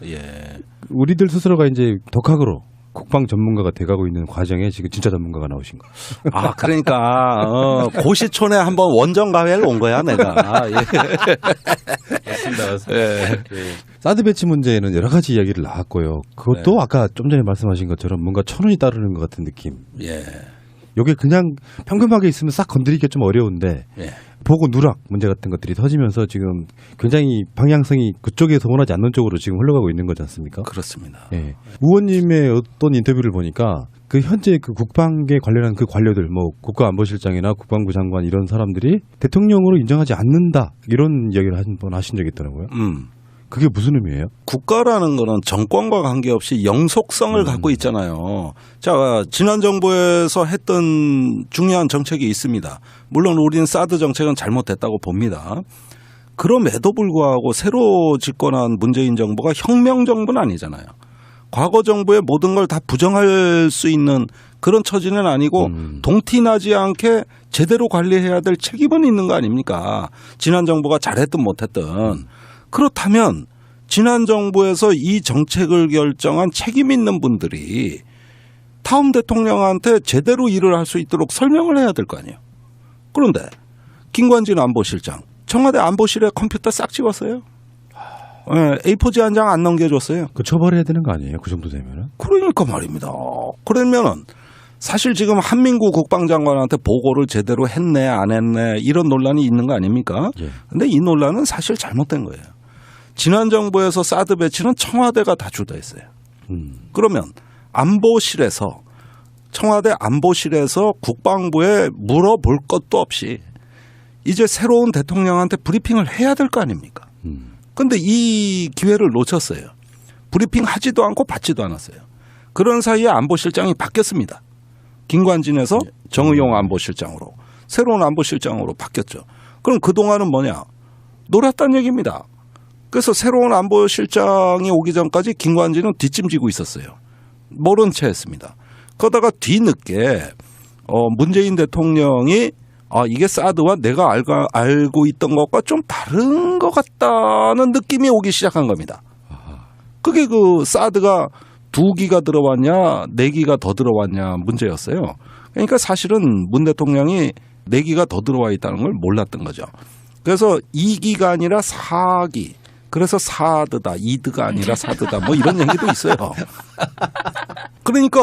예. 우리들 스스로가 이제 독학으로 국방 전문가가 돼가고 있는 과정에 지금 진짜 전문가가 나오신 거. 아, 그러니까 고시촌에 한번 원정 가회를 온 거야 내가. 예. 맞습니다. 예. 사드 배치 문제에는 여러 가지 이야기를 나왔고요. 그것도 네. 아까 좀 전에 말씀하신 것처럼 뭔가 천운이 따르는 것 같은 느낌. 예. 이게 그냥 평범하게 있으면 싹 건드리기가 좀 어려운데 예. 보고 누락 문제 같은 것들이 터지면서 지금 굉장히 방향성이 그쪽에서 원하지 않는 쪽으로 지금 흘러가고 있는 거지 않습니까? 그렇습니다. 예. 의원님의 어떤 인터뷰를 보니까 그 현재 그 국방에 관련한 그 관료들 뭐 국가안보실장이나 국방부 장관 이런 사람들이 대통령으로 인정하지 않는다 이런 이야기를 한 번 하신 적이 있더라고요. 그게 무슨 의미예요? 국가라는 거는 정권과 관계없이 영속성을 갖고 있잖아요. 자, 지난 정부에서 했던 중요한 정책이 있습니다. 물론 우리는 사드 정책은 잘못됐다고 봅니다. 그럼에도 불구하고 새로 집권한 문재인 정부가 혁명 정부는 아니잖아요. 과거 정부의 모든 걸 다 부정할 수 있는 그런 처지는 아니고 동티나지 않게 제대로 관리해야 될 책임은 있는 거 아닙니까? 지난 정부가 잘했든 못했든. 그렇다면 지난 정부에서 이 정책을 결정한 책임 있는 분들이 다음 대통령한테 제대로 일을 할 수 있도록 설명을 해야 될 거 아니에요. 그런데 김관진 안보실장 청와대 안보실에 컴퓨터 싹 찍었어요. 네, A4지 한 장 안 넘겨줬어요. 그 처벌해야 되는 거 아니에요? 그 정도 되면은? 그러니까 말입니다. 그러면은 사실 지금 한민구 국방장관한테 보고를 제대로 했네 안 했네 이런 논란이 있는 거 아닙니까? 그런데 이 논란은 사실 잘못된 거예요. 지난 정부에서 사드 배치는 청와대가 다 주도했어요. 그러면 안보실에서 청와대 안보실에서 국방부에 물어볼 것도 없이 이제 새로운 대통령한테 브리핑을 해야 될 거 아닙니까? 그런데 이 기회를 놓쳤어요. 브리핑 하지도 않고 받지도 않았어요. 그런 사이에 안보실장이 바뀌었습니다. 김관진에서 정의용 안보실장으로 새로운 안보실장으로 바뀌었죠. 그럼 그동안은 뭐냐? 놀았다는 얘기입니다. 그래서 새로운 안보실장이 오기 전까지 김관진은 뒷짐지고 있었어요. 모른 채 했습니다. 그러다가 뒤늦게 문재인 대통령이 이게 사드와 내가 알고 있던 것과 좀 다른 것 같다는 느낌이 오기 시작한 겁니다. 그게 그 사드가 2기가 들어왔냐 4기가 더 들어왔냐 문제였어요. 그러니까 사실은 문 대통령이 4기가 더 들어와 있다는 걸 몰랐던 거죠. 그래서 2기가 아니라 4기. 그래서 사드다. 2드가 아니라 사드다. 뭐 이런 얘기도 있어요. 그러니까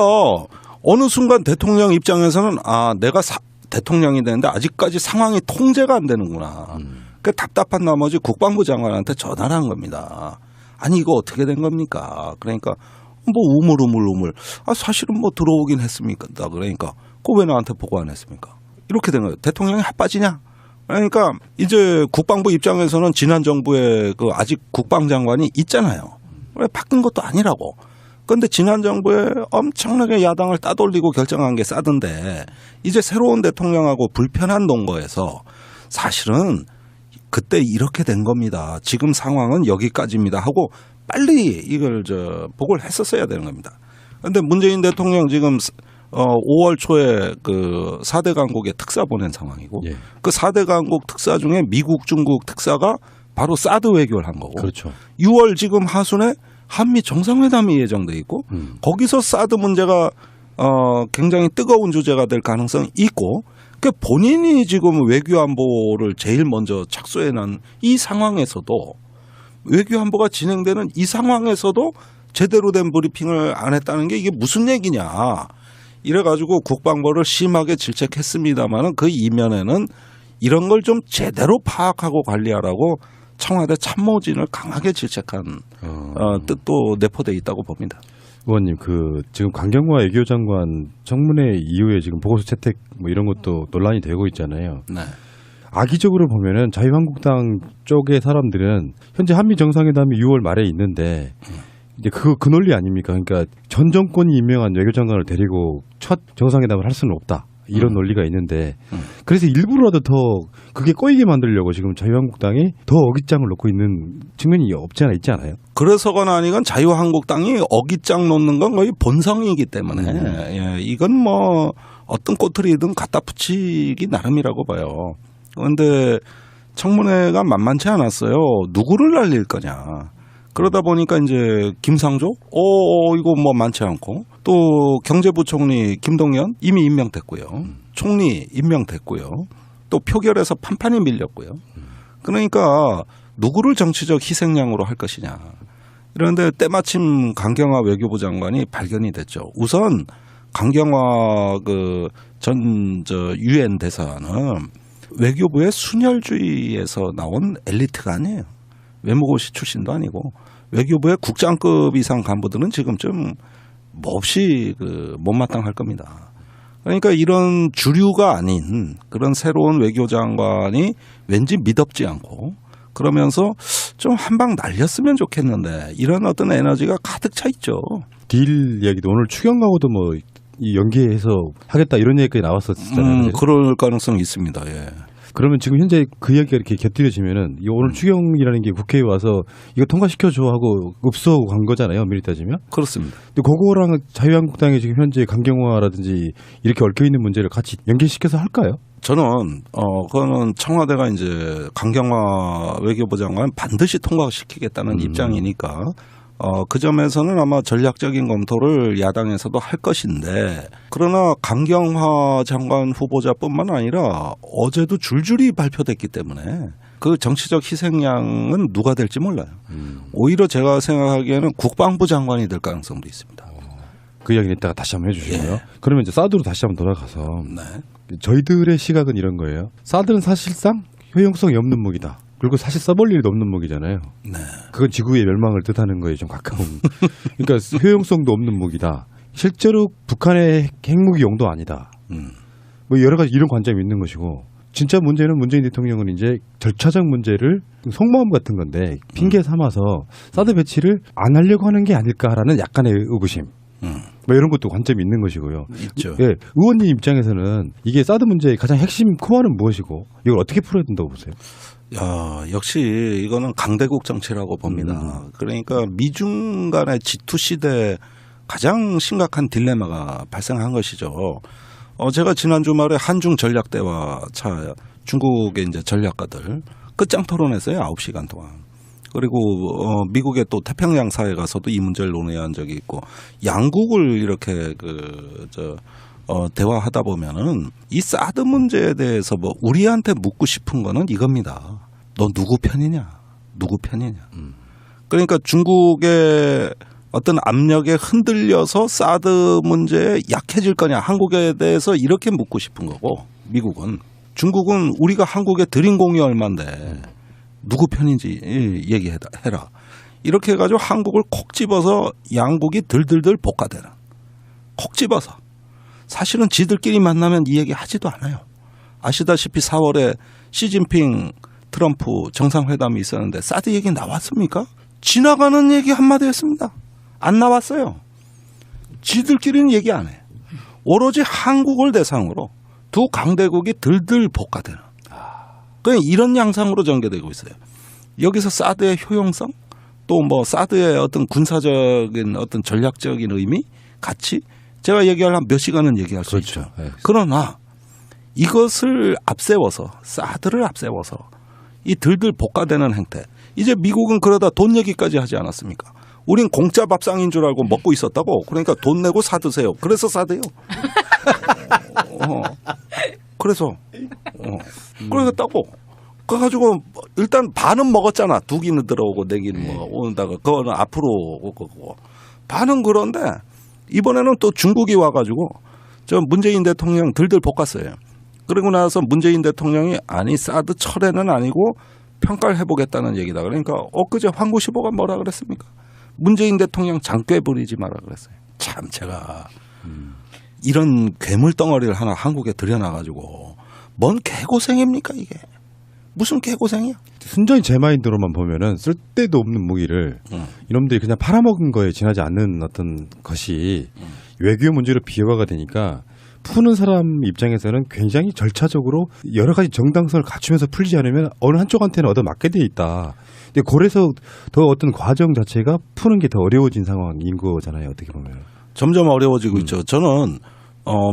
어느 순간 대통령 입장에서는 내가 대통령이 되는데 아직까지 상황이 통제가 안 되는구나. 그 답답한 나머지 국방부 장관한테 전화를 한 겁니다. 아니 이거 어떻게 된 겁니까? 그러니까 뭐 우물우물. 사실은 뭐 들어오긴 했습니까? 그러니까 그거 왜 나한테 보고 안 했습니까? 이렇게 된 거예요. 대통령이 핫빠지냐? 그러니까 이제 국방부 입장에서는 지난 정부에 그 아직 국방장관이 있잖아요. 왜 바뀐 것도 아니라고. 그런데 지난 정부에 엄청나게 야당을 따돌리고 결정한 게 사드인데 이제 새로운 대통령하고 불편한 동거에서 사실은 그때 이렇게 된 겁니다. 지금 상황은 여기까지입니다 하고 빨리 이걸 보고를 했었어야 되는 겁니다. 그런데 문재인 대통령 지금 5월 초에 그 4대 강국에 특사 보낸 상황이고 그 4대 강국 특사 중에 미국, 중국 특사가 바로 사드 외교를 한 거고 그렇죠. 6월 지금 하순에 한미 정상회담이 예정돼 있고 거기서 사드 문제가 굉장히 뜨거운 주제가 될 가능성이 있고 그 본인이 지금 외교안보를 제일 먼저 착수해놓은 이 상황에서도 외교안보가 진행되는 이 상황에서도 제대로 된 브리핑을 안 했다는 게 이게 무슨 얘기냐. 이래가지고 국방부를 심하게 질책했습니다마는 그 이면에는 이런 걸 좀 제대로 파악하고 관리하라고 청와대 참모진을 강하게 질책한 뜻도 내포되어 있다고 봅니다. 의원님, 지금 강경화 외교장관 청문회 이후에 지금 보고서 채택 뭐 이런 것도 논란이 되고 있잖아요. 네. 악의적으로 보면은 자유한국당 쪽의 사람들은 현재 한미 정상회담이 6월 말에 있는데 이제 그 논리 아닙니까? 그러니까 전 정권이 임명한 외교장관을 데리고 첫 정상회담을 할 수는 없다. 이런 논리가 있는데 그래서 일부러라도 더 그게 꼬이게 만들려고 지금 자유한국당이 더 어깃장을 놓고 있는 측면이 없지 않아 있지 않아요? 그래서거나 아니건 자유한국당이 어깃장 놓는 건 거의 본성이기 때문에 예, 이건 뭐 어떤 꼬투리든 갖다 붙이기 나름이라고 봐요. 그런데 청문회가 만만치 않았어요. 누구를 날릴 거냐. 그러다 보니까 이제 김상조, 이거 뭐 많지 않고 또 경제부총리 김동연 이미 임명됐고요. 총리 임명됐고요. 또 표결에서 판판이 밀렸고요. 그러니까 누구를 정치적 희생양으로 할 것이냐. 그런데 때마침 강경화 외교부 장관이 발견이 됐죠. 우선 강경화 유엔 대사는 외교부의 순혈주의에서 나온 엘리트가 아니에요. 외무고시 출신도 아니고 외교부의 국장급 이상 간부들은 지금쯤 몹시 못마땅할 겁니다. 그러니까 이런 주류가 아닌 그런 새로운 외교장관이 왠지 미덥지 않고 그러면서 좀 한 방 날렸으면 좋겠는데 이런 어떤 에너지가 가득 차 있죠. 딜 이야기도 오늘 추경하고도 뭐 이 연계해서 하겠다 이런 얘기까지 나왔었잖아요. 그럴 가능성이 있습니다. 예. 그러면 지금 현재 그 이야기가 이렇게 곁들여지면은 이 오늘 추경이라는 게 국회에 와서 이거 통과시켜줘 하고 읍수하고 간 거잖아요. 엄밀히 따지면. 그렇습니다. 근데 그거랑 자유한국당이 지금 현재 강경화라든지 이렇게 얽혀 있는 문제를 같이 연계시켜서 할까요? 저는 그거는 청와대가 이제 강경화 외교부 장관 반드시 통과시키겠다는 입장이니까 그 점에서는 아마 전략적인 검토를 야당에서도 할 것인데 그러나 강경화 장관 후보자뿐만 아니라 어제도 줄줄이 발표됐기 때문에 그 정치적 희생양은 누가 될지 몰라요. 오히려 제가 생각하기에는 국방부 장관이 될 가능성도 있습니다. 그 이야기는 이따가 다시 한번 해주시고요. 예. 그러면 이제 사드로 다시 한번 돌아가서 네. 저희들의 시각은 이런 거예요. 사드는 사실상 효용성이 없는 무기다. 그리고 사실 써볼 일이 없는 무기잖아요. 네. 그건 지구의 멸망을 뜻하는 거에 좀 가까운. 그러니까 효용성도 없는 무기다. 실제로 북한의 핵무기용도 아니다. 뭐 여러 가지 이런 관점이 있는 것이고 진짜 문제는 문재인 대통령은 이제 절차적 문제를 속마음 같은 건데 핑계 삼아서 사드 배치를 안 하려고 하는 게 아닐까라는 약간의 의구심. 뭐 이런 것도 관점이 있는 것이고요. 있죠. 예, 의원님 입장에서는 이게 사드 문제의 가장 핵심 코어는 무엇이고 이걸 어떻게 풀어야 된다고 보세요? 역시 이거는 강대국 정치라고 봅니다. 그러니까 미중 간의 G2 시대에 가장 심각한 딜레마가 발생한 것이죠. 제가 지난 주말에 한중 전략대화 차 중국의 이제 전략가들 끝장 토론했어요. 9시간 동안. 그리고 미국의 또 태평양 사회 가서도 이 문제를 논의한 적이 있고 양국을 이렇게 대화하다 보면은 이 사드 문제에 대해서 뭐 우리한테 묻고 싶은 거는 이겁니다. 너 누구 편이냐? 누구 편이냐? 그러니까 중국의 어떤 압력에 흔들려서 사드 문제에 약해질 거냐? 한국에 대해서 이렇게 묻고 싶은 거고 미국은 중국은 우리가 한국에 들인 공이 얼만데 누구 편인지 얘기해라. 이렇게 해가지고 한국을 콕 집어서 양국이 들들들 볶아대는. 콕 집어서. 사실은 지들끼리 만나면 이 얘기 하지도 않아요. 아시다시피 4월에 시진핑 트럼프 정상회담이 있었는데 사드 얘기 나왔습니까? 지나가는 얘기 한마디였습니다. 안 나왔어요. 지들끼리는 얘기 안 해. 오로지 한국을 대상으로 두 강대국이 들들 볶아대는. 그냥 이런 양상으로 전개되고 있어요. 여기서 사드의 효용성 또 뭐 사드의 어떤 군사적인 어떤 전략적인 의미 가치 제가 얘기하려면 몇 시간은 얘기할 수 그렇죠. 있죠. 네. 그러나 이것을 앞세워서 사드를 앞세워서 이 들들 볶아대는 행태. 이제 미국은 그러다 돈 얘기까지 하지 않았습니까? 우린 공짜 밥상인 줄 알고 먹고 있었다고. 그러니까 돈 내고 사드세요. 그래서 사드요. 그래서 그러겠다고. 그래가지고 일단 반은 먹었잖아. 두 기는 들어오고 네 기는 뭐 오는다가 그거는 앞으로 오고 반은 그런데 이번에는 또 중국이 와가지고 저 문재인 대통령 들들 볶았어요. 그리고 나서 문재인 대통령이 아니 사드 철회는 아니고 평가를 해보겠다는 얘기다. 그러니까 엊그제 황구시보가 뭐라 그랬습니까? 문재인 대통령 장꾀 부리지 마라 그랬어요. 참 제가 이런 괴물 덩어리를 하나 한국에 들여놔가지고 뭔 개고생입니까 이게. 무슨 개고생이야. 순전히 제 마인드로만 보면은 쓸데도 없는 무기를 이놈들이 그냥 팔아먹은 거에 지나지 않는 어떤 것이 외교 문제로 비화가 되니까 푸는 사람 입장에서는 굉장히 절차적으로 여러 가지 정당성을 갖추면서 풀지 않으면 어느 한쪽한테는 얻어맞게 돼 있다. 근데 그래서 더 어떤 과정 자체가 푸는 게 더 어려워진 상황인 거잖아요. 어떻게 보면. 점점 어려워지고 있죠. 저는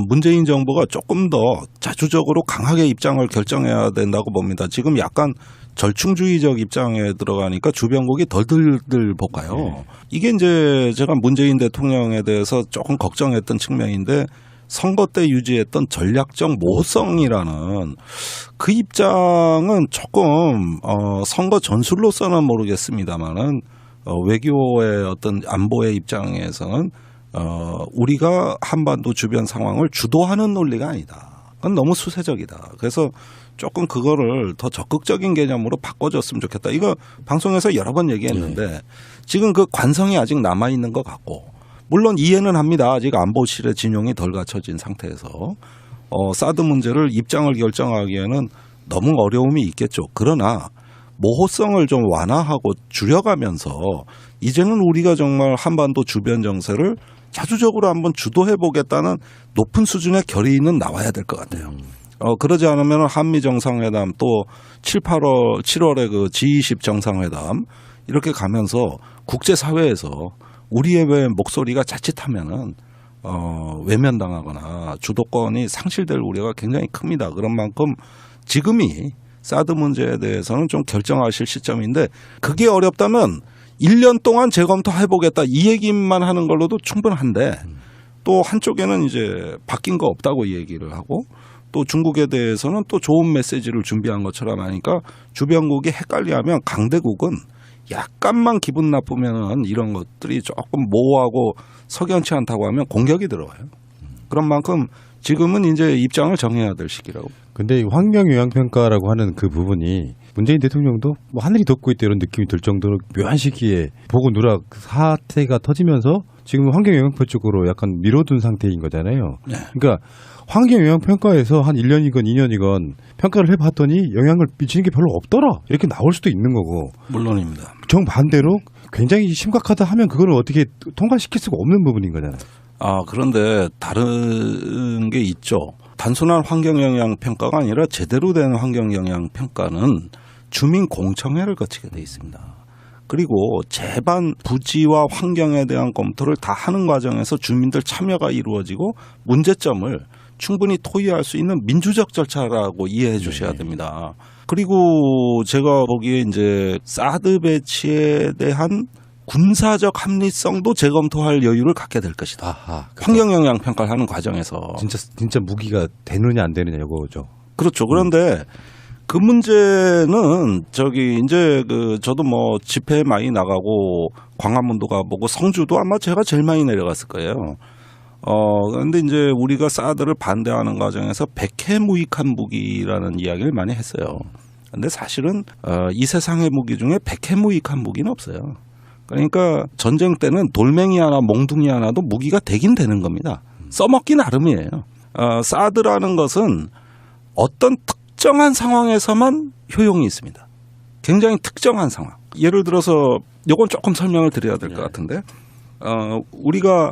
문재인 정부가 조금 더 자주적으로 강하게 입장을 결정해야 된다고 봅니다. 지금 약간 절충주의적 입장에 들어가니까 주변국이 덜덜덜 볶아요. 이게 이제 제가 문재인 대통령에 대해서 조금 걱정했던 측면인데 선거 때 유지했던 전략적 모호성이라는 그 입장은 조금 선거 전술로서는 모르겠습니다만은 외교의 어떤 안보의 입장에서는 우리가 한반도 주변 상황을 주도하는 논리가 아니다. 그건 너무 수세적이다. 그래서 조금 그거를 더 적극적인 개념으로 바꿔줬으면 좋겠다. 이거 방송에서 여러 번 얘기했는데 지금 그 관성이 아직 남아있는 것 같고 물론 이해는 합니다. 아직 안보실의 진용이 덜 갖춰진 상태에서 사드 문제를 입장을 결정하기에는 너무 어려움이 있겠죠. 그러나 모호성을 좀 완화하고 줄여가면서 이제는 우리가 정말 한반도 주변 정세를 자주적으로 한번 주도해보겠다는 높은 수준의 결의는 나와야 될 것 같아요. 그러지 않으면 한미 정상회담 또 7월에 그 G20 정상회담 이렇게 가면서 국제사회에서 우리의 목소리가 자칫하면은 외면당하거나 주도권이 상실될 우려가 굉장히 큽니다. 그런 만큼 지금이 사드 문제에 대해서는 좀 결정하실 시점인데 그게 어렵다면 1년 동안 재검토해보겠다 이 얘기만 하는 걸로도 충분한데 또 한쪽에는 이제 바뀐 거 없다고 이 얘기를 하고 또 중국에 대해서는 또 좋은 메시지를 준비한 것처럼 하니까 주변국이 헷갈려하면 강대국은 약간만 기분 나쁘면은 이런 것들이 조금 모호하고 석연치 않다고 하면 공격이 들어와요. 그런 만큼 지금은 이제 입장을 정해야 될 시기라고. 근데 환경 영향 평가라고 하는 그 부분이 문재인 대통령도 뭐 하늘이 덮고 있다 이런 느낌이 들 정도로 묘한 시기에 보고 누락 사태가 터지면서 지금 환경 영향표 쪽으로 약간 미뤄둔 상태인 거잖아요. 네. 그러니까 환경 영향 평가에서 한 1년이건 2년이건 평가를 해봤더니 영향을 미치는 게 별로 없더라 이렇게 나올 수도 있는 거고. 물론입니다. 정반대로 굉장히 심각하다 하면 그걸 어떻게 통과시킬 수가 없는 부분인 거잖아요. 그런데 다른 게 있죠. 단순한 환경 영향 평가가 아니라 제대로 된 환경 영향 평가는 주민 공청회를 거치게 돼 있습니다. 그리고 제반 부지와 환경에 대한 검토를 다 하는 과정에서 주민들 참여가 이루어지고 문제점을 충분히 토의할 수 있는 민주적 절차라고 이해해 주셔야 됩니다. 그리고 제가 보기에 이제 사드 배치에 대한 군사적 합리성도 재검토할 여유를 갖게 될 것이다. 환경 영향 평가를 하는 과정에서 진짜 무기가 되느냐 안 되느냐 이거죠. 그렇죠. 그런데 그 문제는 이제 저도 뭐 집회 많이 나가고 광화문도 가보고 성주도 아마 제가 제일 많이 내려갔을 거예요. 그런데 이제 우리가 사드를 반대하는 과정에서 백해무익한 무기라는 이야기를 많이 했어요. 그런데 사실은 이 세상의 무기 중에 백해무익한 무기는 없어요. 그러니까 전쟁 때는 돌멩이 하나 몽둥이 하나도 무기가 되긴 되는 겁니다. 써먹기 나름이에요. 사드라는 것은 어떤 특정한 상황에서만 효용이 있습니다. 굉장히 특정한 상황. 예를 들어서 이건 조금 설명을 드려야 될 것 같은데 우리가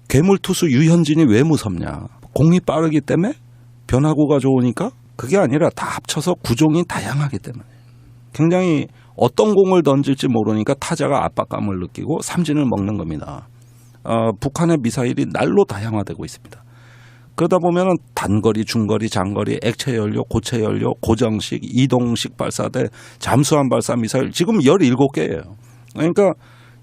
괴물투수 유현진이 왜 무섭냐. 공이 빠르기 때문에 변화구가 좋으니까 그게 아니라 다 합쳐서 구종이 다양하기 때문에 굉장히 어떤 공을 던질지 모르니까 타자가 압박감을 느끼고 삼진을 먹는 겁니다. 북한의 미사일이 날로 다양화되고 있습니다. 그러다 보면은 단거리, 중거리, 장거리, 액체 연료, 고체 연료, 고정식, 이동식 발사대, 잠수함 발사 미사일 지금 17개예요. 그러니까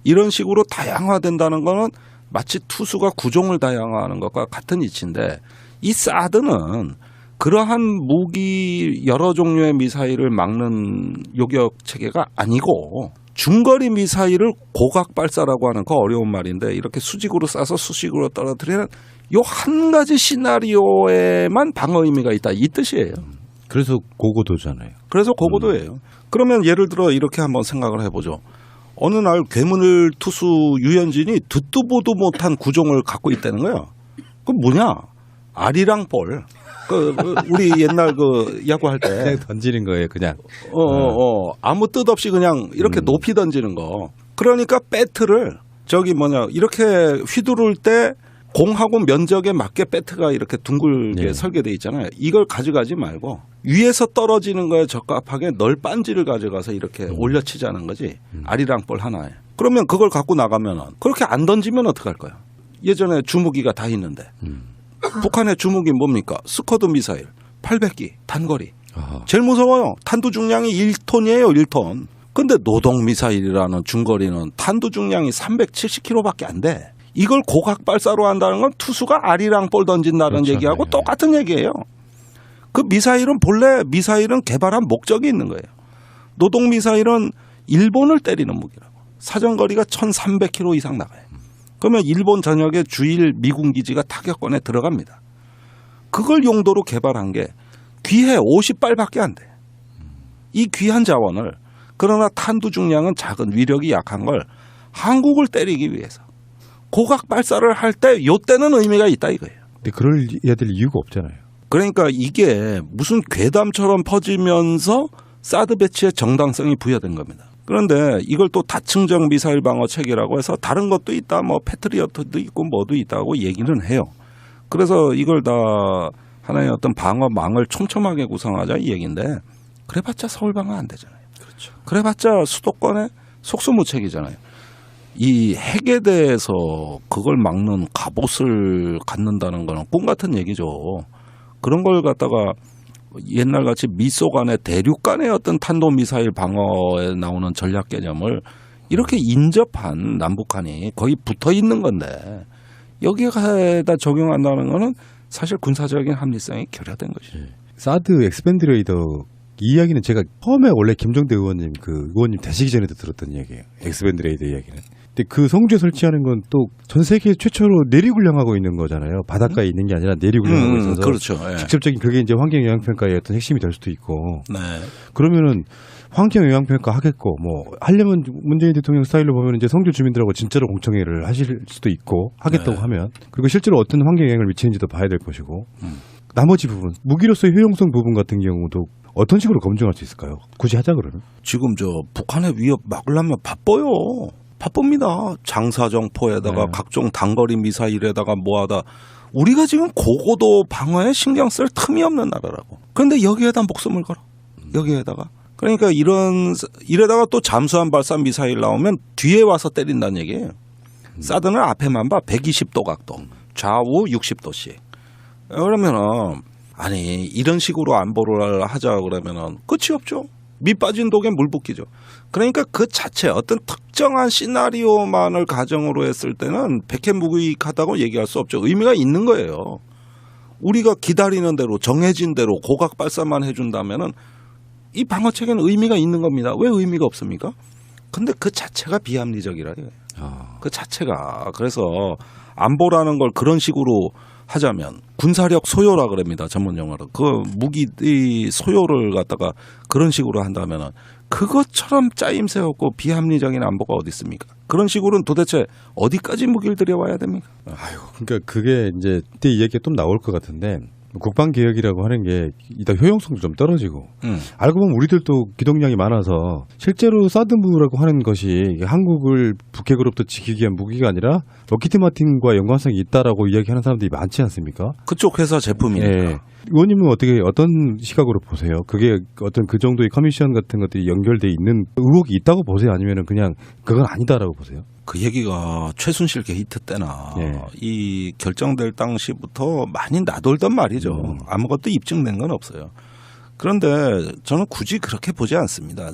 이런 식으로 다양화된다는 거는 마치 투수가 구종을 다양화하는 것과 같은 이치인데 이 사드는 그러한 무기 여러 종류의 미사일을 막는 요격 체계가 아니고 중거리 미사일을 고각 발사라고 하는 거 어려운 말인데 이렇게 수직으로 쏴서 수직으로 떨어뜨리는 요 한 가지 시나리오에만 방어 의미가 있다 이 뜻이에요. 그래서 고고도잖아요. 그래서 고고도예요. 그러면 예를 들어 이렇게 한번 생각을 해보죠. 어느 날 괴물 투수 유현진이 듣도 보도 못한 구종을 갖고 있다는 거예요. 그건 뭐냐? 알이랑 볼. 우리 옛날 야구할 때 그냥 던지는 거예요, 그냥. 아무 뜻 없이 그냥 이렇게 높이 던지는 거. 그러니까 배트를 이렇게 휘두를 때 공하고 면적에 맞게 배트가 이렇게 둥글게 설계돼 있잖아요. 이걸 가져가지 말고 위에서 떨어지는 거에 적합하게 널빤지를 가져가서 이렇게 올려치자는 거지. 알이랑 볼 하나에. 그러면 그걸 갖고 나가면 그렇게 안 던지면 어떡할 거야? 예전에 주무기가 다 있는데. 북한의 주무기 뭡니까? 스커드 미사일, 800기, 단거리. 제일 무서워요. 탄두 중량이 1톤이에요. 1톤. 근데 노동미사일이라는 중거리는 탄두 중량이 370kg밖에 안 돼. 이걸 고각 발사로 한다는 건 투수가 아리랑 볼 던진다는 그렇죠. 얘기하고 네. 똑같은 얘기예요. 그 미사일은 본래 미사일은 개발한 목적이 있는 거예요. 노동미사일은 일본을 때리는 무기라고. 사정거리가 1300km 이상 나가요. 그러면 일본 전역의 주일 미군 기지가 타격권에 들어갑니다. 그걸 용도로 개발한 게 귀해 50발밖에 안 돼. 이 귀한 자원을 그러나 탄두 중량은 작은 위력이 약한 걸 한국을 때리기 위해서 고각 발사를 할 때 요때는 의미가 있다 이거예요. 근데 그럴 해야 될 이유가 없잖아요. 그러니까 이게 무슨 괴담처럼 퍼지면서 사드 배치의 정당성이 부여된 겁니다. 그런데 이걸 또 다층적 미사일 방어 체계라고 해서 다른 것도 있다, 뭐 패트리어트도 있고 뭐도 있다고 얘기는 해요. 그래서 이걸 다 하나의 어떤 방어망을 촘촘하게 구성하자 이 얘기인데 그래봤자 서울 방어 안 되잖아요. 그렇죠. 그래봤자 수도권의 속수무책이잖아요. 이 핵에 대해서 그걸 막는 갑옷을 갖는다는 거는 꿈 같은 얘기죠. 그런 걸 갖다가 옛날같이 미소 간의 대륙 간의 어떤 탄도미사일 방어에 나오는 전략 개념을 이렇게 인접한 남북한이 거의 붙어 있는 건데 여기에다 적용한다는 거는 사실 군사적인 합리성이 결여된 것이죠. 사드 엑스밴드 레이더 이 이야기는 제가 처음에 원래 김종대 의원님 그 의원님 되시기 전에도 들었던 이야기예요. 엑스밴드 레이더 이야기는. 근데 그 성주에 설치하는 건 또 전 세계 최초로 내리군량하고 있는 거잖아요. 바닷가에 있는 게 아니라 내리군량하고 있어서 그렇죠. 예. 직접적인 그게 이제 환경 영향 평가의 어떤 핵심이 될 수도 있고. 네. 그러면은 환경 영향 평가 하겠고 뭐 하려면 문재인 대통령 스타일로 보면 이제 성주 주민들하고 진짜로 공청회를 하실 수도 있고 하겠다고 네. 하면 그리고 실제로 어떤 환경 영향을 미치는지도 봐야 될 것이고 나머지 부분 무기로서의 효용성 부분 같은 경우도 어떤 식으로 검증할 수 있을까요? 굳이 하자 그러면? 지금 저 북한의 위협 막으려면 바빠요. 바쁩니다. 장사정포에다가 네. 각종 단거리 미사일에다가 뭐하다. 우리가 지금 고고도 방어에 신경 쓸 틈이 없는 나라라고. 그런데 여기에다 목숨을 걸어. 여기에다가. 그러니까 이래다가 또 잠수함 발사 미사일 나오면 뒤에 와서 때린다는 얘기예요. 사드는 앞에만 봐. 120도 각도. 좌우 60도씩. 그러면은 아니 이런 식으로 안보를 하자 그러면은 끝이 없죠. 밑 빠진 독에 물 붓기죠. 그러니까 그 자체 어떤 특정한 시나리오만을 가정으로 했을 때는 백해무익하다고 얘기할 수 없죠. 의미가 있는 거예요. 우리가 기다리는 대로 정해진 대로 고각 발사만 해준다면은 이 방어 체계는 의미가 있는 겁니다. 왜 의미가 없습니까? 근데 그 자체가 비합리적이라 이거예요. 그 자체가. 그래서 안보라는 걸 그런 식으로 하자면 군사력 소요라 그럽니다. 전문 용어로. 그 무기 소요를 갖다가 그런 식으로 한다면은 그것처럼 짜임새 없고 비합리적인 안보가 어디 있습니까? 그런 식으로는 도대체 어디까지 무기를 들여와야 됩니까? 아유, 그러니까 그게 이제 그때 이야기가 좀 나올 것 같은데 국방개혁이라고 하는 게 이따 효용성도 좀 떨어지고 알고 보면 우리들도 기동량이 많아서 실제로 사드무라고 하는 것이 한국을 북핵으로부터 지키기 위한 무기가 아니라 로키트 마틴과 연관성이 있다라고 이야기하는 사람들이 많지 않습니까? 그쪽 회사 제품이니까. 예. 의원님은 어떤 시각으로 보세요? 그게 어떤 그 정도의 커미션 같은 것들이 연결돼 있는 의혹이 있다고 보세요? 아니면은 그냥 그건 아니다라고 보세요? 그 얘기가 최순실 게이트 때나 이 결정될 당시부터 많이 나돌던 말이죠. 아무것도 입증된 건 없어요. 그런데 저는 굳이 그렇게 보지 않습니다.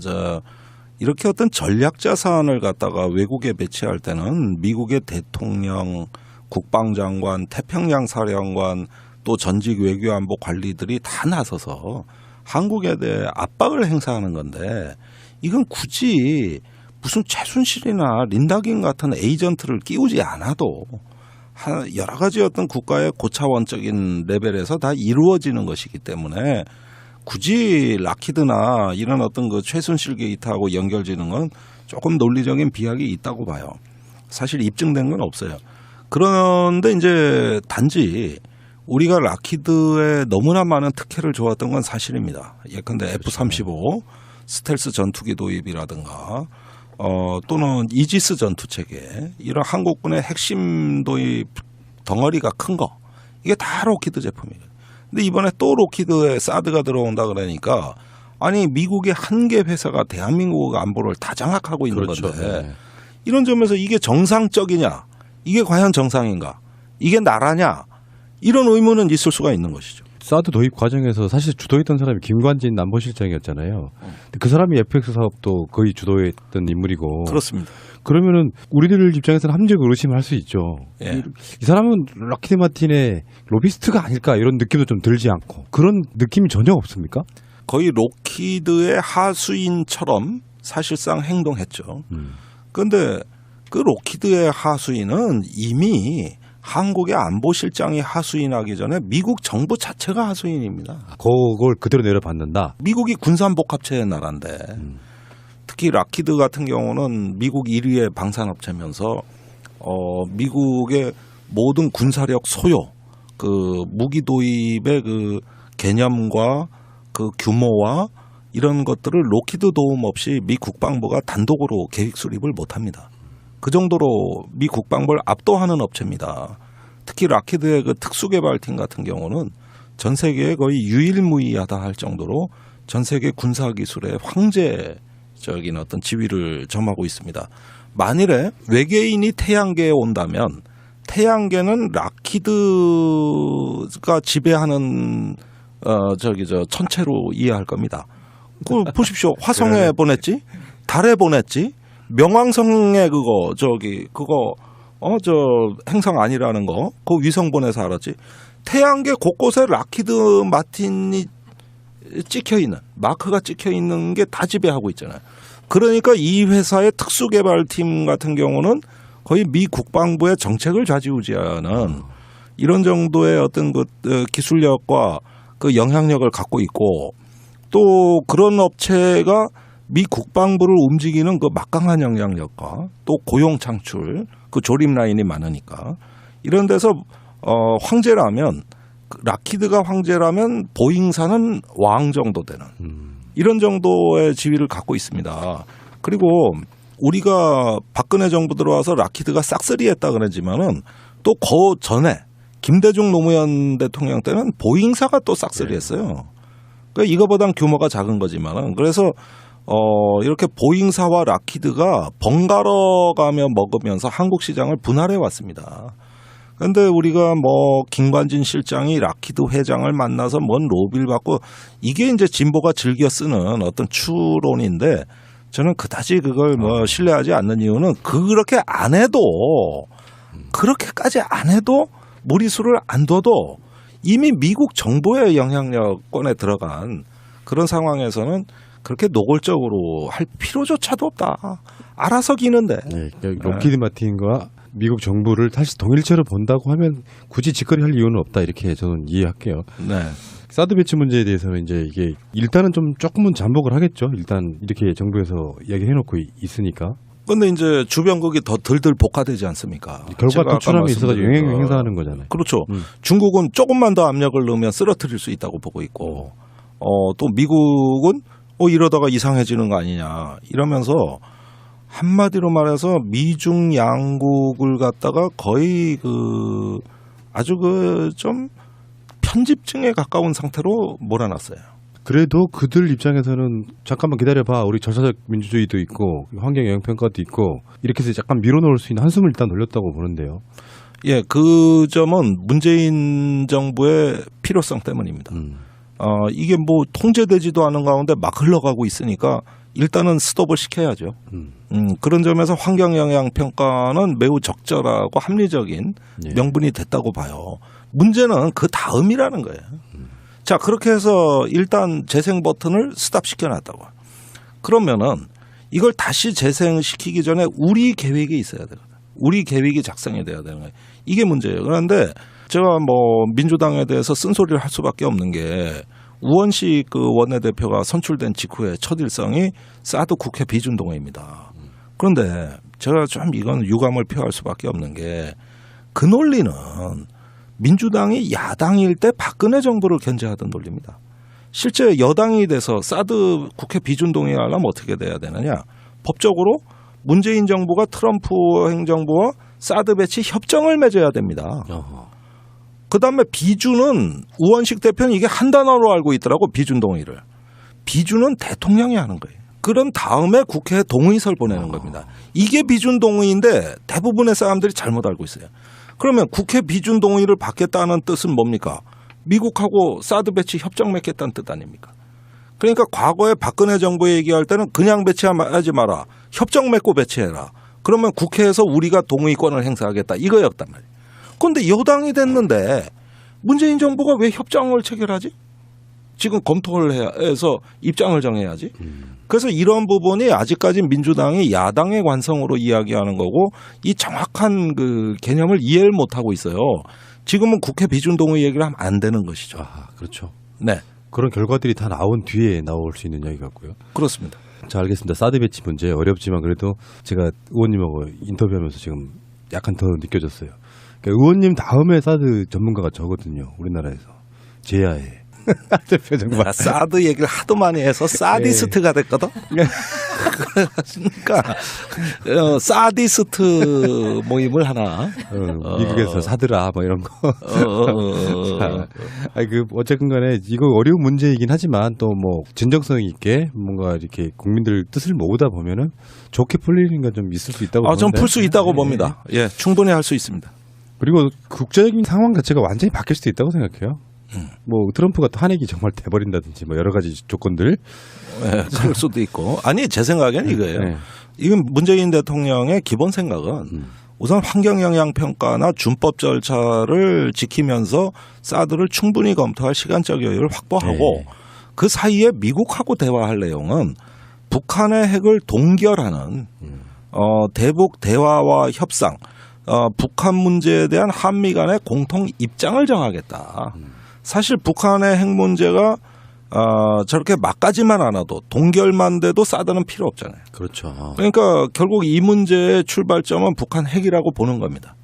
이렇게 어떤 전략 자산을 갖다가 외국에 배치할 때는 미국의 대통령, 국방장관, 태평양 사령관 또 전직 외교안보 관리들이 다 나서서 한국에 대해 압박을 행사하는 건데 이건 굳이 무슨 최순실이나 린다긴 같은 에이전트를 끼우지 않아도 여러 가지 어떤 국가의 고차원적인 레벨에서 다 이루어지는 것이기 때문에 굳이 락히드나 이런 어떤 그 최순실 게이트하고 연결지는 건 조금 논리적인 비약이 있다고 봐요. 사실 입증된 건 없어요. 그런데 이제 단지 우리가 락히드에 너무나 많은 특혜를 줘왔던 건 사실입니다. 예컨대 F-35 스텔스 전투기 도입이라든가 또는 이지스 전투체계 이런 한국군의 핵심 도입 덩어리가 큰 거 이게 다 로키드 제품이에요. 근데 이번에 또 로키드에 사드가 들어온다 그러니까 아니 미국의 한 개 회사가 대한민국 안보를 다 장악하고 있는 건데 이런 점에서 이게 정상적이냐 이게 과연 정상인가 이게 나라냐 이런 의문은 있을 수가 있는 것이죠. 사드 도입 과정에서 사실 주도했던 사람이 김관진 안보실장이었잖아요. 근데 그 사람이 FX 사업도 거의 주도했던 인물이고. 그렇습니다. 그러면은 우리들 입장에서는 합리적으로 의심할 수 있죠. 예. 이 사람은 락히드 마틴의 로비스트가 아닐까 이런 느낌도 좀 들지 않고 그런 느낌이 전혀 없습니까? 거의 록히드의 하수인처럼 사실상 행동했죠. 그런데 그 록히드의 하수인은 이미 한국의 안보실장이 하수인하기 전에 미국 정부 자체가 하수인입니다. 그걸 그대로 내려받는다. 미국이 군산복합체의 나라인데 특히 락히드 같은 경우는 미국 1위의 방산업체면서 미국의 모든 군사력 소요, 그 무기 도입의 그 개념과 그 규모와 이런 것들을 록히드 도움 없이 미 국방부가 단독으로 계획 수립을 못합니다. 그 정도로 미 국방부를 압도하는 업체입니다. 특히 락히드의 그 특수개발팀 같은 경우는 전 세계에 거의 유일무이하다 할 정도로 전 세계 군사기술의 황제적인 어떤 지위를 점하고 있습니다. 만일에 외계인이 태양계에 온다면 태양계는 락히드가 지배하는 천체로 이해할 겁니다. 그 보십시오. 화성에 보냈지, 달에 보냈지, 명왕성에 그거 행성 아니라는 거, 그 위성 보내서 알았지. 태양계 곳곳에 락히드 마틴이 찍혀 있는, 마크가 찍혀 있는 게 다 지배하고 있잖아요. 그러니까 이 회사의 특수개발팀 같은 경우는 거의 미 국방부의 정책을 좌지우지하는 이런 정도의 어떤 그 기술력과 그 영향력을 갖고 있고, 또 그런 업체가 미 국방부를 움직이는 그 막강한 영향력과 또 고용 창출, 그 조립 라인이 많으니까 이런 데서 황제라면, 락히드가 황제라면 보잉사는 왕 정도 되는 이런 정도의 지위를 갖고 있습니다. 그리고 우리가 박근혜 정부 들어와서 락히드가 싹쓸이했다 그러지만은 또 그 전에 김대중 노무현 대통령 때는 보잉사가 또 싹쓸이했어요. 그러니까 이거보단 규모가 작은 거지만은, 그래서 이렇게 보잉사와 락히드가 번갈아 가며 먹으면서 한국 시장을 분할해 왔습니다. 그런데 우리가 뭐 김관진 실장이 락히드 회장을 만나서 뭔 로비를 받고, 이게 이제 진보가 즐겨 쓰는 어떤 추론인데, 저는 그다지 그걸 뭐 신뢰하지 않는 이유는 그렇게 안 해도, 그렇게까지 안 해도, 무리수를 안 둬도 이미 미국 정부의 영향력권에 들어간 그런 상황에서는 그렇게 노골적으로 할 필요조차도 없다. 알아서 기는데. 네, 록히드 마틴과 미국 정부를 다시 동일체로 본다고 하면 굳이 직거래 할 이유는 없다, 이렇게 저는 이해할게요. 네. 사드 배치 문제에 대해서는 이제 이게 일단은 좀 조금은 잠복을 하겠죠. 일단 이렇게 정부에서 이야기해놓고 있으니까. 그런데 이제 주변국이 더 들들 복화되지 않습니까? 결과 도출함이 있어서 영향을 행사하는 거잖아요. 그렇죠. 중국은 조금만 더 압력을 넣으면 쓰러뜨릴 수 있다고 보고 있고, 또 미국은 이러다가 이상해지는 거 아니냐 이러면서 한마디로 말해서 미중 양국을 갖다가 거의 그 아주 그 좀 편집증에 가까운 상태로 몰아놨어요. 그래도 그들 입장에서는 잠깐만 기다려봐, 우리 절차적 민주주의도 있고 환경 영향 평가도 있고 이렇게 해서 약간 밀어넣을 수 있는 한숨을 일단 돌렸다고 보는데요. 예, 그 점은 문재인 정부의 필요성 때문입니다. 이게 뭐 통제되지도 않은 가운데 막 흘러가고 있으니까 일단은 스톱을 시켜야죠. 그런 점에서 환경 영향 평가는 매우 적절하고 합리적인 명분이 됐다고 봐요. 문제는 그 다음이라는 거예요. 자, 그렇게 해서 일단 재생 버튼을 스탑시켜 놨다고. 그러면은 이걸 다시 재생시키기 전에 우리 계획이 있어야 되거든요. 우리 계획이 작성이 돼야 되는 거예요. 이게 문제예요. 그런데 제가 뭐 민주당에 대해서 쓴소리를 할 수밖에 없는 게, 우원식 그 원내대표가 선출된 직후에 첫 일성이 사드 국회 비준동의입니다. 그런데 제가 좀 이건 유감을 표할 수밖에 없는 게, 그 논리는 민주당이 야당일 때 박근혜 정부를 견제하던 논리입니다. 실제 여당이 돼서 사드 국회 비준동의 하려면 어떻게 돼야 되느냐. 법적으로 문재인 정부가 트럼프 행정부와 사드 배치 협정을 맺어야 됩니다. 그다음에 비준은 우원식 대표는 이게 한 단어로 알고 있더라고, 비준 동의를. 비준은 대통령이 하는 거예요. 그런 다음에 국회에 동의서를 보내는 겁니다. 이게 비준 동의인데 대부분의 사람들이 잘못 알고 있어요. 그러면 국회 비준 동의를 받겠다는 뜻은 뭡니까? 미국하고 사드 배치 협정 맺겠다는 뜻 아닙니까? 그러니까 과거에 박근혜 정부 얘기할 때는 그냥 배치하지 마라. 협정 맺고 배치해라. 그러면 국회에서 우리가 동의권을 행사하겠다. 이거였단 말이에요. 그런데 여당이 됐는데 문재인 정부가 왜 협정을 체결하지? 지금 검토를 해서 입장을 정해야지. 그래서 이런 부분이 아직까지 민주당이 야당의 관성으로 이야기하는 거고 이 정확한 그 개념을 이해를 못하고 있어요. 지금은 국회 비준동의 얘기를 하면 안 되는 것이죠. 아, 그렇죠. 네. 그런 결과들이 다 나온 뒤에 나올 수 있는 이야기 같고요. 그렇습니다. 자, 알겠습니다. 사드 배치 문제 어렵지만 그래도 제가 의원님하고 인터뷰하면서 지금 약간 더 느껴졌어요. 그러니까 의원님 다음에 사드 전문가가 저거든요. 우리나라에서. 제야에. 대표 정말. 사드 얘기를 하도 많이 해서 사디스트가 됐거든. 그러니까 사디스트 모임을 하나. 미국에서 사드라 뭐 이런 거. 어쨌든간에 이거 어려운 문제이긴 하지만 또 뭐 진정성 있게 뭔가 이렇게 국민들 뜻을 모으다 보면은 좋게 풀리는 게 좀 있을 수 있다고 보는데. 좀 풀 수 있다고 봅니다. 예, 충분히 할 수 있습니다. 그리고 국제적인 상황 자체가 완전히 바뀔 수도 있다고 생각해요. 뭐 트럼프가 또 한핵이 정말 돼버린다든지 뭐 여러 가지 조건들. 네, 그럴 수도 있고. 아니 제 생각에는 이거예요. 네. 이건 문재인 대통령의 기본 생각은 우선 환경영향평가나 준법 절차를 지키면서 사드를 충분히 검토할 시간적 여유를 확보하고 그 사이에 미국하고 대화할 내용은 북한의 핵을 동결하는 대북 대화와 협상, 북한 문제에 대한 한미 간의 공통 입장을 정하겠다. 사실 북한의 핵 문제가 저렇게 막가지만 않아도 동결만 돼도 사드는 필요 없잖아요. 그렇죠. 그러니까 결국 이 문제의 출발점은 북한 핵이라고 보는 겁니다.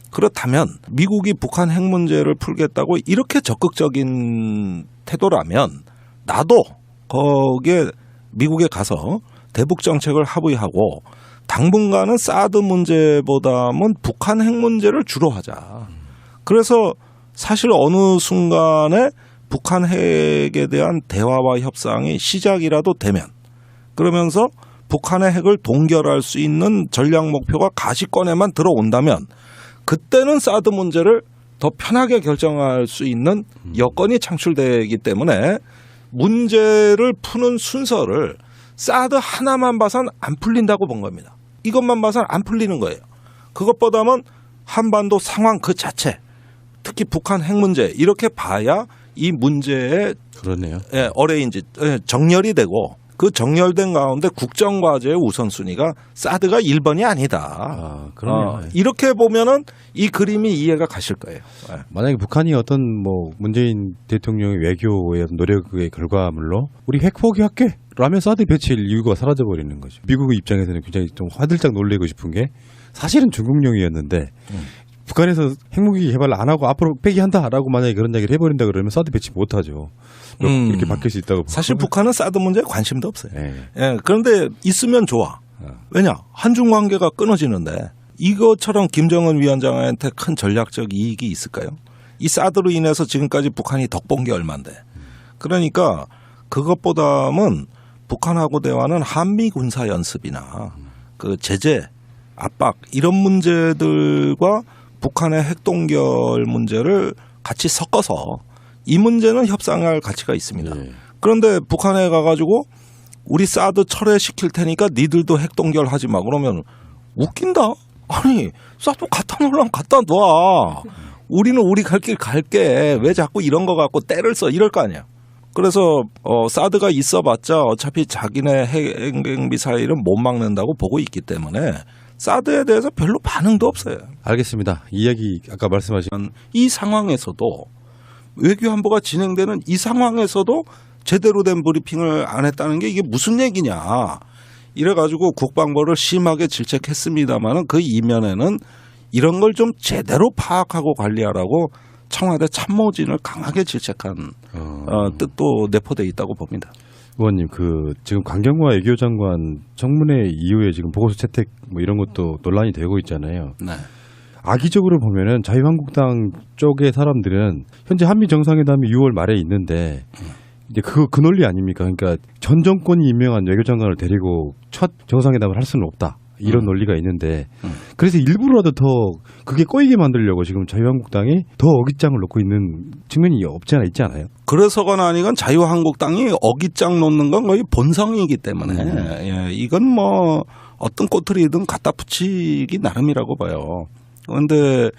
그렇다면 미국이 북한 핵 문제를 풀겠다고 이렇게 적극적인 태도라면 나도 거기에 미국에 가서 대북 정책을 합의하고 당분간은 사드 문제보다는 북한 핵 문제를 주로 하자. 그래서 사실 어느 순간에 북한 핵에 대한 대화와 협상이 시작이라도 되면 그러면서 북한의 핵을 동결할 수 있는 전략 목표가 가시권에만 들어온다면 그때는 사드 문제를 더 편하게 결정할 수 있는 여건이 창출되기 때문에 문제를 푸는 순서를 사드 하나만 봐선 안 풀린다고 본 겁니다. 이것만 봐선 안 풀리는 거예요. 그것보다는 한반도 상황 그 자체 특히 북한 핵 문제 이렇게 봐야 이 문제에 그러네요. 어레인지 정렬이 되고 그 정렬된 가운데 국정과제의 우선순위가 사드가 1번이 아니다. 이렇게 보면은 이 그림이 이해가 가실 거예요. 만약에 북한이 어떤 뭐 문재인 대통령의 외교의 노력의 결과물로 우리 핵 포기할게 라면 사드 배치일 이유가 사라져 버리는 거죠. 미국의 입장에서는 굉장히 좀 화들짝 놀래고 싶은 게 사실은 중국용이었는데 북한에서 핵무기 개발 안 하고 앞으로 폐기한다라고 만약에 그런 이야기를 해버린다 그러면 사드 배치 못하죠. 이렇게 바뀔 수 있다고. 사실 북한은 사드 문제에 관심도 없어요. 그런데 있으면 좋아. 왜냐? 한중 관계가 끊어지는데 이것처럼 김정은 위원장한테 큰 전략적 이익이 있을까요? 이 사드로 인해서 지금까지 북한이 덕본 게 얼만데. 그러니까 그것보다는 북한하고 대화는 한미 군사 연습이나 그 제재, 압박 이런 문제들과 북한의 핵동결 문제를 같이 섞어서 이 문제는 협상할 가치가 있습니다. 그런데 북한에 가가지고 우리 사드 철회시킬 테니까 니들도 핵동결하지 마. 그러면 웃긴다. 아니 사드 갖다 놓으려면 갖다 놔. 우리는 우리 갈 길 갈게. 왜 자꾸 이런 거 갖고 때를 써. 이럴 거 아니야. 그래서 사드가 있어봤자 어차피 자기네 핵미사일은 못 막는다고 보고 있기 때문에 사드에 대해서 별로 반응도 없어요. 알겠습니다. 이야기 아까 말씀하신 이 상황에서도 외교안보가 진행되는 이 상황에서도 제대로 된 브리핑을 안 했다는 게 이게 무슨 얘기냐. 이래가지고 국방부를 심하게 질책했습니다마는 그 이면에는 이런 걸 좀 제대로 파악하고 관리하라고 청와대 참모진을 강하게 질책한 뜻도 내포돼 있다고 봅니다. 의원님, 지금 강경화 외교장관 청문회 이후에 지금 보고서 채택 뭐 이런 것도 논란이 되고 있잖아요. 네. 악의적으로 보면은 자유한국당 쪽의 사람들은 현재 한미 정상회담이 6월 말에 있는데 이제 그 논리 아닙니까? 그러니까 전 정권이 임명한 외교장관을 데리고 첫 정상회담을 할 수는 없다. 이런 논리가 있는데 그래서 일부러라도 더 그게 꼬이게 만들려고 지금 자유한국당이 더 어깃장을 놓고 있는 측면이 없지 않아 있지 않아요? 그래서건 아니건 자유한국당이 어깃장 놓는 건 거의 본성이기 때문에 예, 이건 뭐 어떤 꼬투리든 갖다 붙이기 나름이라고 봐요. 그런데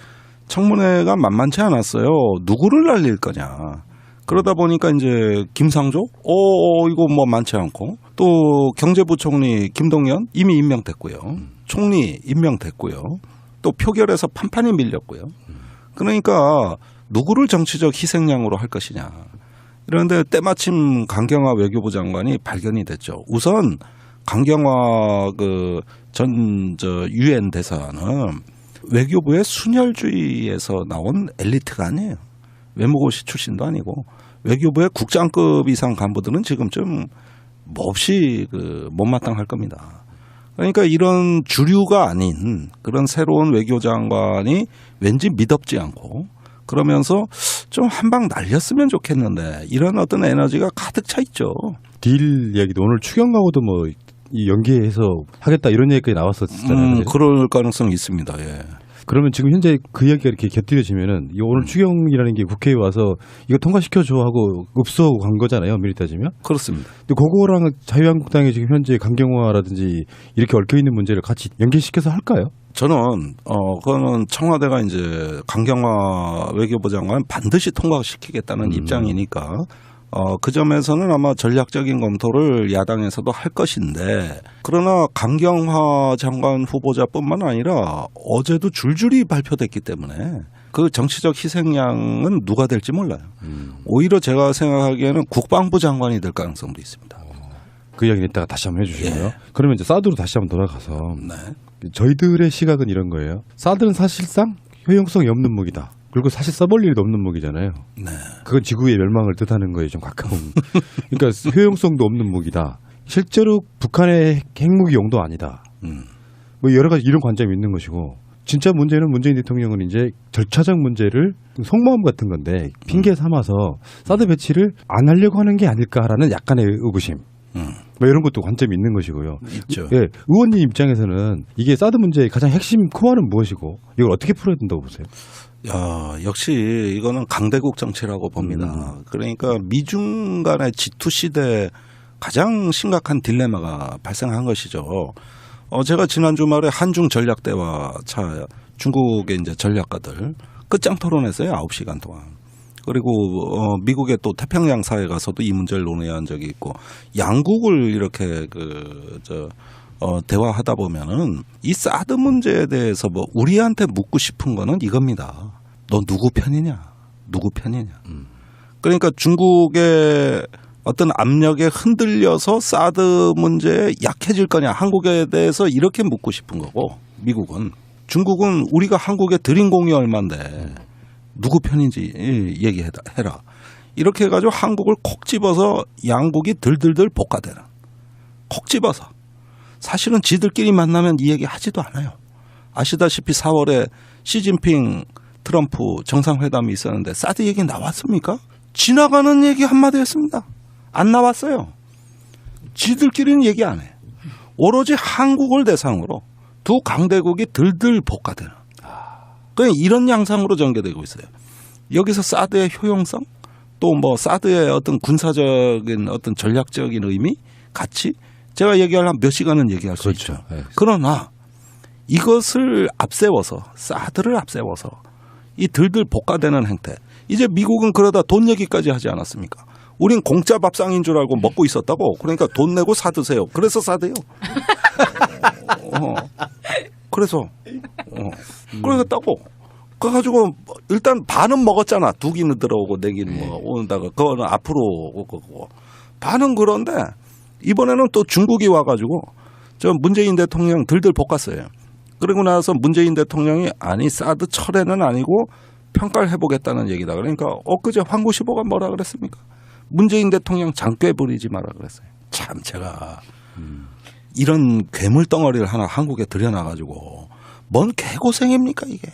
청문회가 만만치 않았어요. 누구를 날릴 거냐. 그러다 보니까 이제 김상조, 이거 뭐 많지 않고 또 경제부총리 김동연 이미 임명됐고요. 총리 임명됐고요. 또 표결에서 판판이 밀렸고요. 그러니까 누구를 정치적 희생양으로 할 것이냐. 그런데 때마침 강경화 외교부 장관이 발견이 됐죠. 우선 강경화 유엔 대사는 외교부의 순혈주의에서 나온 엘리트가 아니에요. 외무고시 출신도 아니고 외교부의 국장급 이상 간부들은 지금쯤 몹시 못마땅할 겁니다. 그러니까 이런 주류가 아닌 그런 새로운 외교장관이 왠지 미덥지 않고 그러면서 좀 한 방 날렸으면 좋겠는데 이런 어떤 에너지가 가득 차 있죠. 딜 이야기도 오늘 추경하고도 뭐 이 연계해서 하겠다 이런 얘기까지 나왔었잖아요. 그럴 가능성이 있습니다. 예. 그러면 지금 현재 그 이야기가 이렇게 곁들여지면은 이 오늘 추경이라는 게 국회에 와서 이거 통과시켜줘 하고 읍수하고 간 거잖아요. 엄밀히 따지면. 그렇습니다. 근데 그거랑 자유한국당이 지금 현재 강경화라든지 이렇게 얽혀 있는 문제를 같이 연계시켜서 할까요? 저는 그거는 청와대가 이제 강경화 외교부 장관 반드시 통과시키겠다는 입장이니까 그 점에서는 아마 전략적인 검토를 야당에서도 할 것인데 그러나 강경화 장관 후보자뿐만 아니라 어제도 줄줄이 발표됐기 때문에 그 정치적 희생양은 누가 될지 몰라요. 오히려 제가 생각하기에는 국방부 장관이 될 가능성도 있습니다. 그 이야기는 이따가 다시 한번 해주시고요. 예. 그러면 이제 사드로 다시 한번 돌아가서 저희들의 시각은 이런 거예요. 사드는 사실상 효용성이 없는 무기다. 그리고 사실 써볼 일도 없는 무기잖아요. 네. 그건 지구의 멸망을 뜻하는 거에 좀 가까운. 그러니까 효용성도 없는 무기다. 실제로 북한의 핵무기용도 아니다. 뭐 여러 가지 이런 관점이 있는 것이고 진짜 문제는 문재인 대통령은 이제 절차적 문제를 속마음 같은 건데 핑계 삼아서 사드 배치를 안 하려고 하는 게 아닐까라는 약간의 의구심. 뭐 이런 것도 관점이 있는 것이고요. 있죠. 예, 의원님 입장에서는 이게 사드 문제의 가장 핵심 코어는 무엇이고 이걸 어떻게 풀어야 된다고 보세요? 역시 이거는 강대국 정치라고 봅니다. 그러니까 미중 간의 G2 시대에 가장 심각한 딜레마가 발생한 것이죠. 제가 지난 주말에 한중 전략대화 차 중국의 이제 전략가들 끝장 토론했어요. 9시간 동안. 그리고 미국의 또 태평양 사회 가서도 이 문제를 논의한 적이 있고 양국을 이렇게 대화하다 보면은 이 사드 문제에 대해서 뭐 우리한테 묻고 싶은 거는 이겁니다. 너 누구 편이냐? 누구 편이냐? 그러니까 중국의 어떤 압력에 흔들려서 사드 문제에 약해질 거냐? 한국에 대해서 이렇게 묻고 싶은 거고 미국은 중국은 우리가 한국에 들인 공이 얼만데 누구 편인지 얘기해라. 이렇게 해가지고 한국을 콕 집어서 양국이 들들들 볶아대는. 콕 집어서. 사실은 지들끼리 만나면 이 얘기 하지도 않아요. 아시다시피 4월에 시진핑 트럼프 정상회담이 있었는데 사드 얘기 나왔습니까? 지나가는 얘기 한마디였습니다. 안 나왔어요. 지들끼리는 얘기 안 해. 오로지 한국을 대상으로 두 강대국이 들들 볶아대는. 그냥 이런 양상으로 전개되고 있어요. 여기서 사드의 효용성 또 뭐 사드의 어떤 군사적인 어떤 전략적인 의미 가치 제가 얘기하려면 몇 시간은 얘기할 수 있죠. 네. 그러나 이것을 앞세워서 사드를 앞세워서 이 들들 볶아대는 행태. 이제 미국은 그러다 돈 얘기까지 하지 않았습니까? 우린 공짜 밥상인 줄 알고 먹고 있었다고. 그러니까 돈 내고 사드세요. 그래서 사대요. 그래서 그러겠다고. 그래가지고 일단 반은 먹었잖아. 두 기는 들어오고 네 기는 뭐 오는다가 그거는 앞으로 오고 반은 그런데 이번에는 또 중국이 와가지고 저 문재인 대통령 들들 볶았어요. 그리고 나서 문재인 대통령이 아니 사드 철회는 아니고 평가를 해보겠다는 얘기다. 그러니까 엊그제 황구시보가 뭐라 그랬습니까? 문재인 대통령 장꾀 부리지 마라 그랬어요. 참 제가 이런 괴물 덩어리를 하나 한국에 들여놔가지고 뭔 개고생입니까 이게.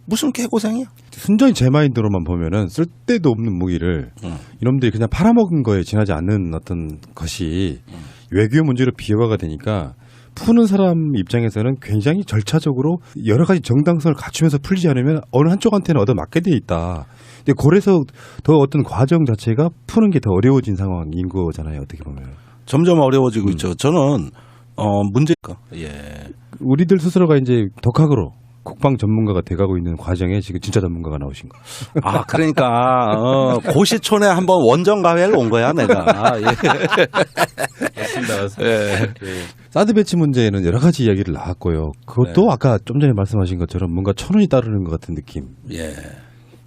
무슨 개고생이야? 순전히 제 마인드로만 보면은 쓸데도 없는 무기를 이놈들이 그냥 팔아먹은 거에 지나지 않는 어떤 것이 외교 문제로 비화가 되니까 푸는 사람 입장에서는 굉장히 절차적으로 여러 가지 정당성을 갖추면서 풀리지 않으면 어느 한쪽한테는 얻어맞게 돼 있다. 근데 그래서 더 어떤 과정 자체가 푸는 게 더 어려워진 상황인 거잖아요. 어떻게 보면. 점점 어려워지고 있죠. 저는 문제가 우리들 스스로가 이제 독학으로 국방 전문가가 돼가고 있는 과정에 지금 진짜 전문가가 나오신 거. 아, 그러니까 고시촌에 한번 원정 가회를 온 거야, 내가. 예. 맞습니다. 예. 사드 배치 문제에는 여러 가지 이야기를 나왔고요. 그것도 네. 아까 좀 전에 말씀하신 것처럼 뭔가 천운이 따르는 것 같은 느낌. 예.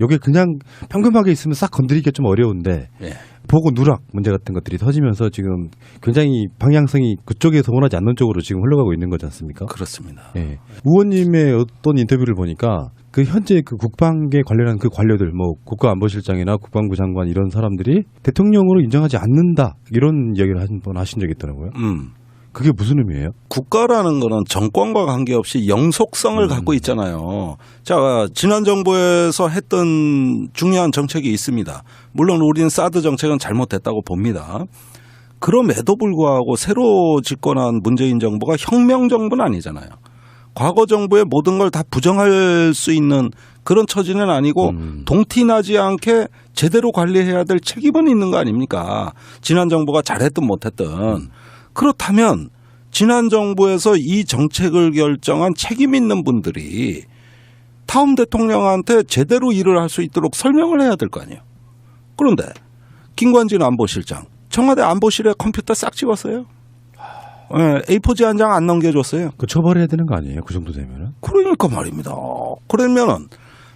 요게 그냥 평범하게 있으면 싹 건드리기가 좀 어려운데 예. 보고 누락 문제 같은 것들이 터지면서 지금 굉장히 방향성이 그쪽에서 원하지 않는 쪽으로 지금 흘러가고 있는 거지 않습니까? 그렇습니다. 예. 의원님의 어떤 인터뷰를 보니까 그 현재 그 국방에 관련한 그 관료들 뭐 국가안보실장이나 국방부 장관 이런 사람들이 대통령으로 인정하지 않는다 이런 이야기를 한 번 하신 적이 있더라고요. 그게 무슨 의미예요? 국가라는 거는 정권과 관계없이 영속성을 갖고 있잖아요. 자, 지난 정부에서 했던 중요한 정책이 있습니다. 물론 우리는 사드 정책은 잘못됐다고 봅니다. 그럼에도 불구하고 새로 집권한 문재인 정부가 혁명 정부는 아니잖아요. 과거 정부의 모든 걸 다 부정할 수 있는 그런 처지는 아니고 동티나지 않게 제대로 관리해야 될 책임은 있는 거 아닙니까? 지난 정부가 잘했든 못했든. 그렇다면 지난 정부에서 이 정책을 결정한 책임 있는 분들이 다음 대통령한테 제대로 일을 할 수 있도록 설명을 해야 될 거 아니에요. 그런데 김관진 안보실장 청와대 안보실에 컴퓨터 싹 집었어요. A4지 한 장 안 넘겨줬어요. 그 처벌해야 되는 거 아니에요? 그 정도 되면은? 그러니까 말입니다. 그러면은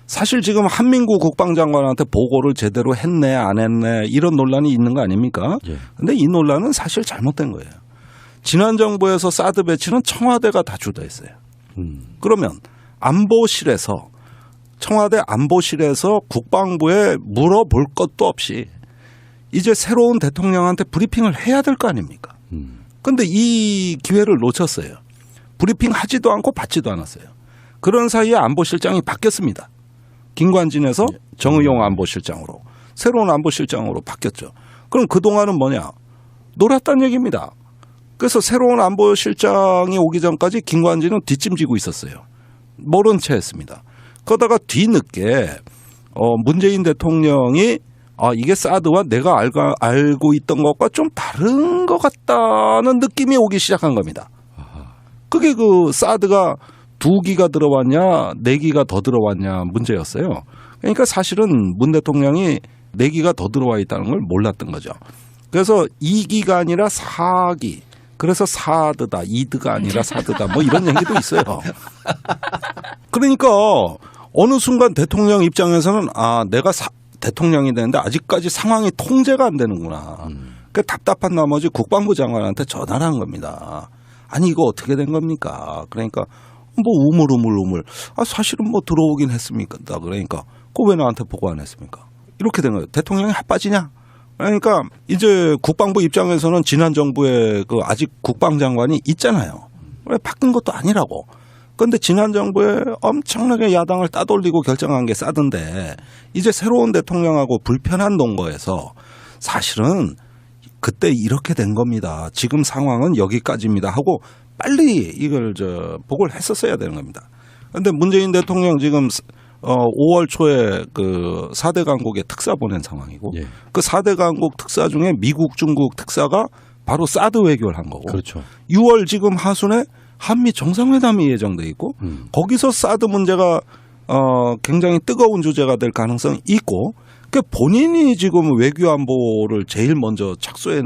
사실 지금 한민구 국방장관한테 보고를 제대로 했네 안 했네 이런 논란이 있는 거 아닙니까? 그런데 이 논란은 사실 잘못된 거예요. 지난 정부에서 사드 배치는 청와대가 다 주도했어요. 그러면 안보실에서 청와대 안보실에서 국방부에 물어볼 것도 없이 이제 새로운 대통령한테 브리핑을 해야 될 거 아닙니까? 그런데 이 기회를 놓쳤어요. 브리핑 하지도 않고 받지도 않았어요. 그런 사이에 안보실장이 바뀌었습니다. 김관진에서 정의용 안보실장으로 새로운 안보실장으로 바뀌었죠. 그럼 그동안은 뭐냐? 놀았다는 얘기입니다. 그래서 새로운 안보실장이 오기 전까지 김관진은 뒷짐지고 있었어요. 모른 채 했습니다. 그러다가 뒤늦게 문재인 대통령이 이게 사드와 내가 알고 있던 것과 좀 다른 것 같다는 느낌이 오기 시작한 겁니다. 그게 그 사드가 2기가 들어왔냐 4기가 더 들어왔냐 문제였어요. 그러니까 사실은 문 대통령이 4기가 더 들어와 있다는 걸 몰랐던 거죠. 그래서 2기가 아니라 4기. 그래서 사드다. 이드가 아니라 사드다. 뭐 이런 얘기도 있어요. 그러니까 어느 순간 대통령 입장에서는 내가 대통령이 되는데 아직까지 상황이 통제가 안 되는구나. 그 답답한 나머지 국방부 장관한테 전화를 한 겁니다. 아니 이거 어떻게 된 겁니까? 그러니까 뭐 우물우물. 사실은 뭐 들어오긴 했습니까? 그러니까 그거 왜 나한테 보고 안 했습니까? 이렇게 된 거예요. 대통령이 핫빠지냐? 그러니까 이제 국방부 입장에서는 지난 정부에 그 아직 국방장관이 있잖아요. 왜 바뀐 것도 아니라고. 그런데 지난 정부에 엄청나게 야당을 따돌리고 결정한 게 사드인데 이제 새로운 대통령하고 불편한 동거에서 사실은 그때 이렇게 된 겁니다. 지금 상황은 여기까지입니다 하고 빨리 이걸 보고를 했었어야 되는 겁니다. 그런데 문재인 대통령 지금 5월 초에 그 4대 강국에 특사 보낸 상황이고 그 4대 강국 특사 중에 미국, 중국 특사가 바로 사드 외교를 한 거고 그렇죠. 6월 지금 하순에 한미 정상회담이 예정돼 있고 거기서 사드 문제가 굉장히 뜨거운 주제가 될 가능성이 있고 그 본인이 지금 외교안보를 제일 먼저 착수해